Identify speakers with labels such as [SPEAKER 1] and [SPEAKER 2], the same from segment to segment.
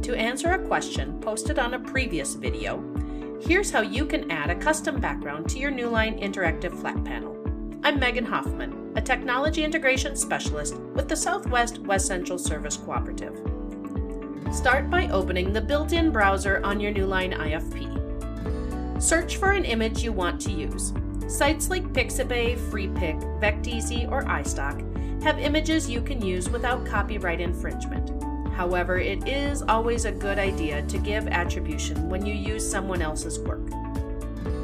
[SPEAKER 1] To answer a question posted on a previous video, here's how you can add a custom background to your Newline interactive flat panel. I'm Megan Hoffman, a technology integration specialist with the Southwest West Central Service Cooperative. Start by opening the built-in browser on your Newline IFP. Search for an image you want to use. Sites like Pixabay, FreePic, Vecteezy, or iStock have images you can use without copyright infringement. However, it is always a good idea to give attribution when you use someone else's work.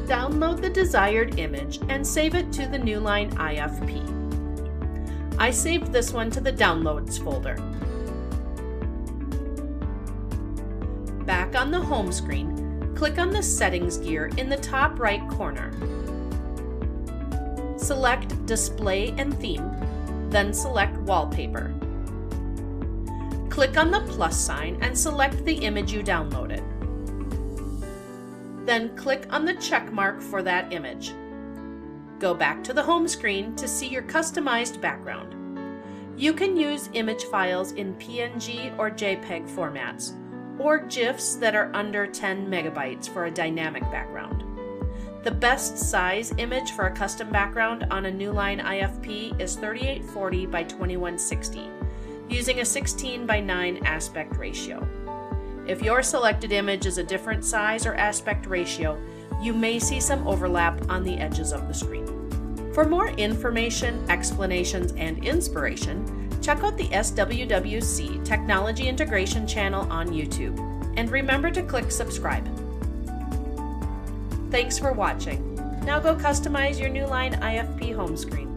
[SPEAKER 1] Download the desired image and save it to the Newline IFP. I saved this one to the Downloads folder. Back on the home screen, click on the Settings gear in the top right corner. Select Display and Theme, then select Wallpaper. Click on the plus sign and select the image you downloaded. Then click on the check mark for that image. Go back to the home screen to see your customized background. You can use image files in PNG or JPEG formats, or GIFs that are under 10 megabytes for a dynamic background. The best size image for a custom background on a Newline IFP is 3840 by 2160. Using a 16:9 aspect ratio. If your selected image is a different size or aspect ratio, you may see some overlap on the edges of the screen. For more information, explanations, and inspiration, check out the SWWC Technology Integration channel on YouTube, and remember to click subscribe. Thanks for watching. Now go customize your Newline IFP home screen.